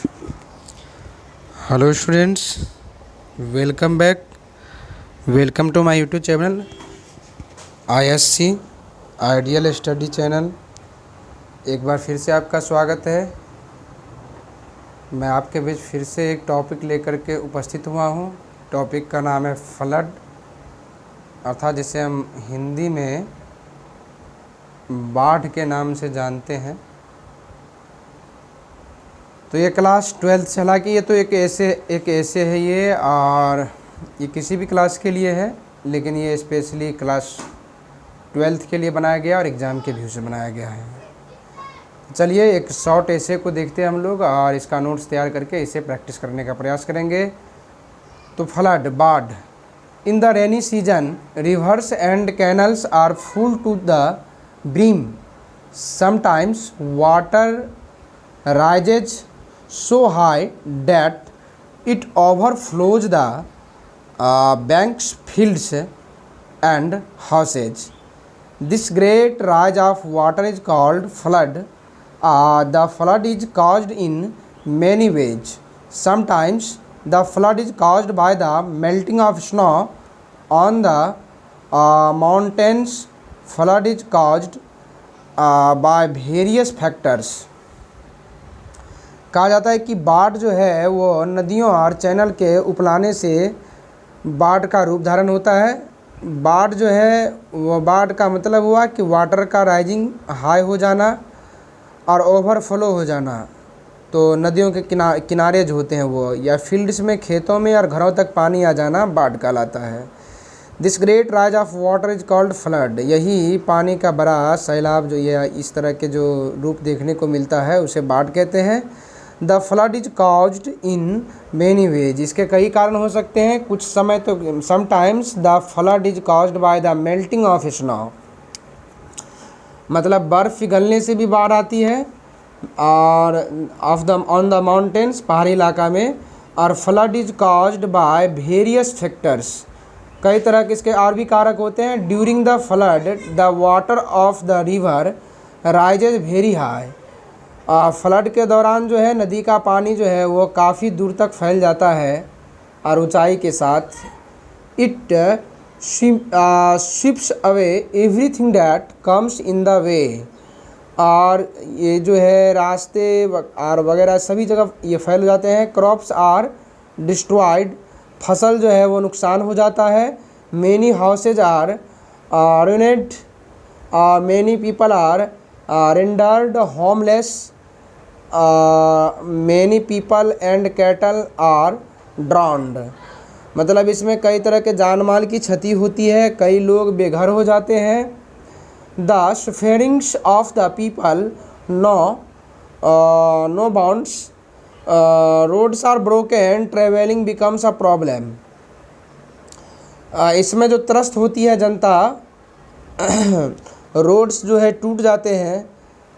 Hello students, welcome back. Welcome to my YouTube channel ISC ideal study channel. एक बार फिर से आपका स्वागत है। मैं आपके बीच फिर से एक टॉपिक लेकर के उपस्थित हुआ हूँ। टॉपिक का नाम है फ्लड, अर्थात जिसे हम हिंदी में बाढ़ के नाम से जानते हैं। तो ये क्लास 12th से, हालांकि ये तो एक ऐसे है ये, और ये किसी भी क्लास के लिए है, लेकिन ये स्पेशली क्लास 12th के लिए बनाया गया और एग्ज़ाम के व्यू से बनाया गया है। चलिए एक शॉर्ट ऐसे को देखते हैं हम लोग, और इसका नोट्स तैयार करके इसे प्रैक्टिस करने का प्रयास करेंगे। तो फ्लड, बाढ़। In the rainy season rivers and canals are full to the brim. Sometimes water rises so high that it overflows the banks, fields and houses. This great rise of water is called flood. The flood is caused in many ways. Sometimes the flood is caused by the melting of snow on the mountains. Flood is caused by various factors. कहा जाता है कि बाढ़ जो है वो नदियों और चैनल के उपलाने से बाढ़ का रूप धारण होता है। बाढ़ जो है वो, बाढ़ का मतलब हुआ कि वाटर का राइजिंग हाई हो जाना और ओवरफ्लो हो जाना। तो नदियों के किनारे जो होते हैं वो, या फील्ड्स में, खेतों में और घरों तक पानी आ जाना बाढ़ कहलाता है। This great rise of water is called flood. यही पानी का बड़ा सैलाब जो ये इस तरह के जो रूप देखने को मिलता है उसे बाढ़ कहते हैं। The flood is caused in many ways. इसके कई कारण हो सकते हैं। कुछ समय तो sometimes the flood is caused by the melting of snow, मतलब बर्फ़ पिघलने से भी बाढ़ आती है, और ऑन द माउंटेन्स, पहाड़ी इलाका में। और flood is caused by various factors, कई तरह के इसके और भी कारक होते हैं। During the flood the water of the river rises very high. Flood के दौरान जो है नदी का पानी जो है वो काफ़ी दूर तक फैल जाता है और ऊंचाई के साथ। It sweeps away everything that comes in the way. और ये जो है रास्ते और वगैरह सभी जगह ये फैल जाते हैं। क्रॉप्स आर डिस्ट्रॉयड, फसल जो है वो नुकसान हो जाता है। Many houses are ruined, many people are rendered homeless, many people and cattle are drowned. मतलब इसमें कई तरह के जान माल की क्षति होती है, कई लोग बेघर हो जाते हैं। The sufferings of the people no bounds, roads are broken, travelling becomes a problem. इसमें जो त्रस्त होती है जनता, रोड्स जो है टूट जाते हैं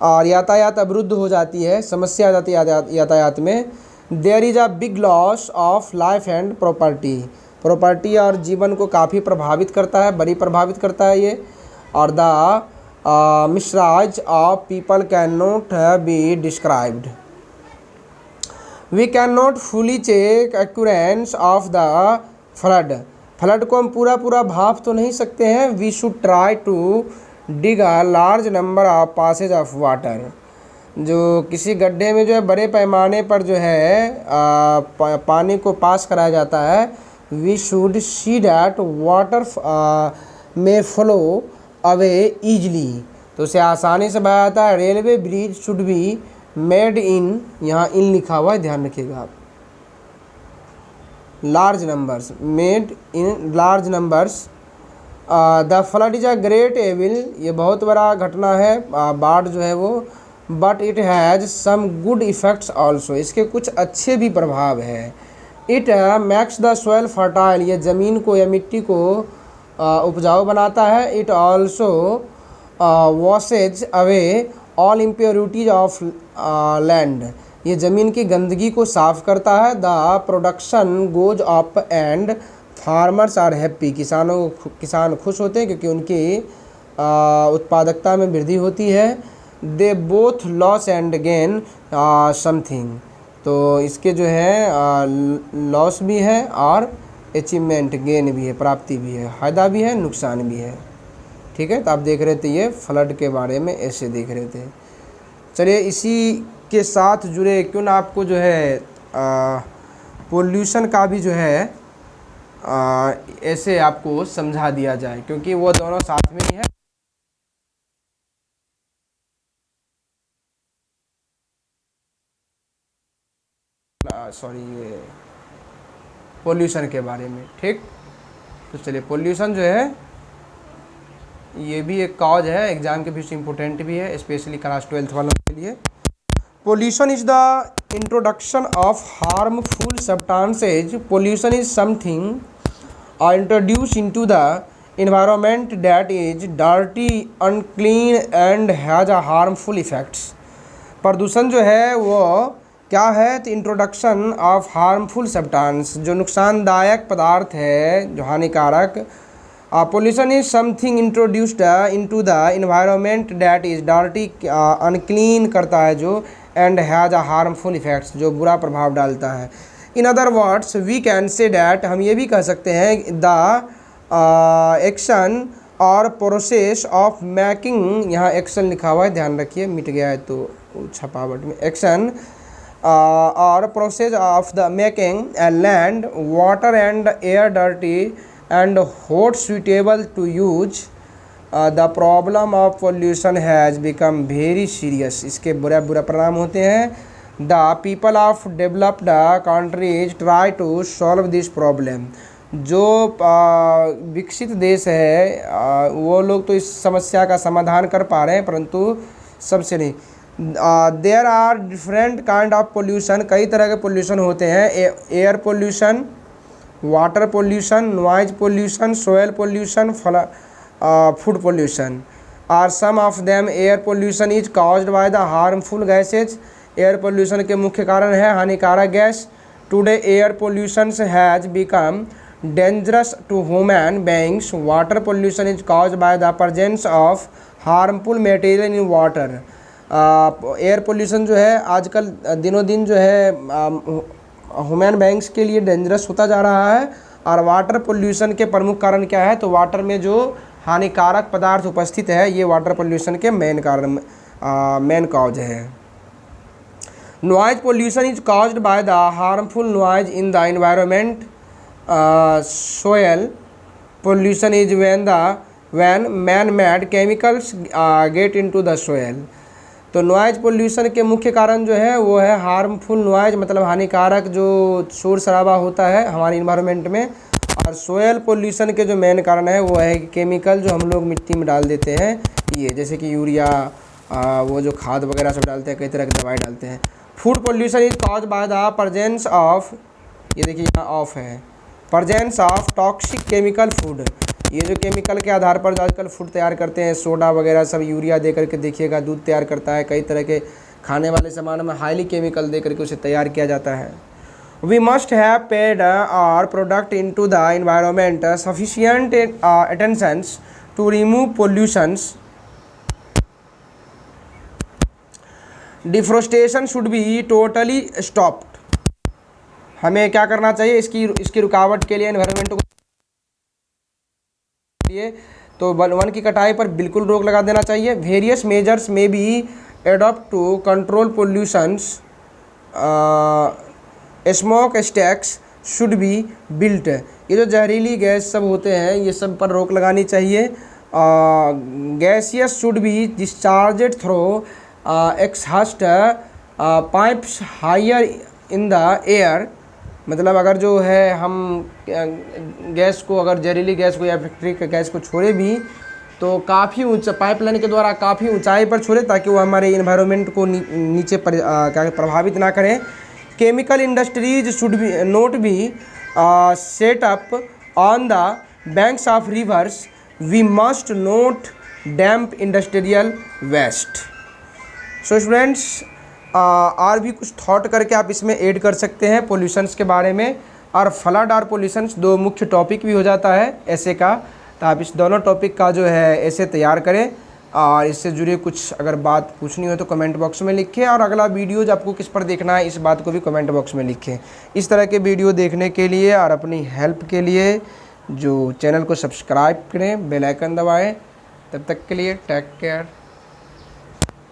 और यातायात अवरुद्ध हो जाती है, समस्या आ जाती है यातायात में। There is a big loss of life and property और जीवन को काफ़ी प्रभावित करता है, बड़ी प्रभावित करता है ये। और the miseries of people can not be described. We can not fully check occurrence of the flood को हम पूरा भाप तो नहीं सकते हैं। We should try to dig a large number of passages of water. जो किसी गड्ढे में जो है बड़े पैमाने पर जो है पानी को पास कराया जाता है। We should see that water may flow away easily, तो उसे आसानी से बहाया जाता है। Railway bridge should be made in, यहाँ इन लिखा हुआ है, ध्यान रखिएगा आप। Large numbers, made in large numbers. The flood is a great evil. ये बहुत बड़ा घटना है बाढ़ जो है वो। But it has some good effects also. इसके कुछ अच्छे भी प्रभाव है। It makes the soil fertile. ये ज़मीन को या मिट्टी को उपजाऊ बनाता है। It also washes away all impurities of land. ये ज़मीन की गंदगी को साफ़ करता है। The production goes up and farmers are happy. किसान खुश होते हैं क्योंकि उनकी उत्पादकता में वृद्धि होती है। They both loss and gain something. तो इसके जो है लॉस भी है और अचीवमेंट गेन भी है, प्राप्ति भी है, फ़ायदा भी है, नुकसान भी है। ठीक है, तो आप देख रहे थे ये फ्लड के बारे में ऐसे देख रहे थे। चलिए इसी के साथ जुड़े क्यों ना आपको जो है पोल्यूशन का भी जो है ऐसे आपको समझा दिया जाए, क्योंकि वो दोनों साथ में ही है। सॉरी, ये पोल्यूशन के बारे में। ठीक, तो चलिए पोल्यूशन जो है ये भी एक कॉज है, एग्जाम के बीच इम्पोर्टेंट भी है, स्पेशली क्लास 12th वालों के लिए। Pollution is the introduction of harmful substances. Pollution is something introduced into the environment that is dirty, unclean and has a harmful effects। प्रदूषण जो है वो क्या है, तो इंट्रोडक्शन ऑफ हार्मफुल सब्सटेंस, जो नुकसानदायक पदार्थ है, जो हानिकारक। Pollution is something introduced into the environment that is dirty, unclean करता है जो, and has a harmful effects, जो बुरा प्रभाव डालता है। In other words we can say that, हम ये भी कह सकते हैं द एक्शन और प्रोसेस ऑफ मेकिंग, यहाँ एक्शन लिखा हुआ है, ध्यान रखिए, मिट गया है तो छपावट में। एक्शन और process of the making land, water and air dirty and hot suitable to use. The problem of pollution has become very serious, इसके बुरा परिणाम होते हैं। The people of developed countries try to solve this problem, जो विकसित देश है वो लोग तो इस समस्या का समाधान कर पा रहे हैं, परंतु सबसे नहीं। There are different kind of pollution, कई तरह के पोल्यूशन होते हैं। Air pollution, water pollution, noise pollution, soil pollution, food pollution are some of them. Air pollution is caused by the harmful gases, air pollution के मुख्य कारण है हानिकारक gas. Today air pollution has become dangerous to human beings. Water pollution is caused by the presence of harmful material in water. Air pollution जो है आजकल दिनों दिन जो है ह्यूमन बीइंग्स के लिए डेंजरस होता जा रहा है। और वाटर पोल्यूशन के प्रमुख कारण क्या है, तो वाटर में जो हानिकारक पदार्थ उपस्थित है, ये वाटर पोल्यूशन के मेन कॉज है। Noise pollution is caused by the harmful noise in the environment. Soil pollution is when man-made chemicals get into the soil। तो नॉइज पोल्यूशन के मुख्य कारण जो है वो है हार्मफुल नॉइज, मतलब हानिकारक जो शोर शराबा होता है हमारे इन्वायरमेंट में। और सोयल पोल्यूशन के जो मेन कारण है वो है केमिकल जो हम लोग मिट्टी में डाल देते हैं, ये जैसे कि यूरिया, वो जो खाद वगैरह सब डालते हैं, कई तरह की दवाई डालते हैं। Food pollution is cause by the presence of, ये देखिए यहाँ ऑफ है, presence of toxic chemical food. ये जो केमिकल के आधार पर जो आजकल फूड तैयार करते हैं, सोडा वगैरह सब यूरिया दे करके देखिएगा दूध तैयार करता है, कई तरह के खाने वाले सामान में हाईली केमिकल दे करके उसे तैयार किया जाता है। We must have paid our product into the environment sufficient attentions to remove pollutions. Deforestation should be totally stopped. हमें क्या करना चाहिए, इसकी रुकावट के लिए, एनवायरनमेंट को लिए तो वन की कटाई पर बिल्कुल रोक लगा देना चाहिए। Various measures may be adopt to control pollutions. Smoke stacks should be built. ये जो जहरीली गैस सब होते हैं ये सब पर रोक लगानी चाहिए। Gases should be discharged through exhaust pipes higher in the air. मतलब अगर जो है हम गैस को, अगर जहरीली गैस को या फैक्ट्री के गैस को छोड़े भी तो काफ़ी ऊंचा पाइपलाइन के द्वारा काफ़ी ऊंचाई पर छोड़े, ताकि वो हमारे इन्वायरमेंट को नीचे पर क्या प्रभावित ना करें। Chemical industries should be not be set up on the banks of rivers. We must not dump industrial waste. So students, और भी कुछ थॉट करके आप इसमें ऐड कर सकते हैं पोल्यूशंस के बारे में। और फ्लड और पोल्यूशंस दो मुख्य टॉपिक भी हो जाता है ऐसे का, तो आप इस दोनों टॉपिक का जो है ऐसे तैयार करें। और इससे जुड़े कुछ अगर बात पूछनी हो तो कमेंट बॉक्स में लिखें, और अगला वीडियोज आपको किस पर देखना है इस बात को भी कमेंट बॉक्स में लिखें। इस तरह के वीडियो देखने के लिए और अपनी हेल्प के लिए जो चैनल को सब्सक्राइब करें, बेल आइकन दबाएं। तब तक के लिए टेक केयर।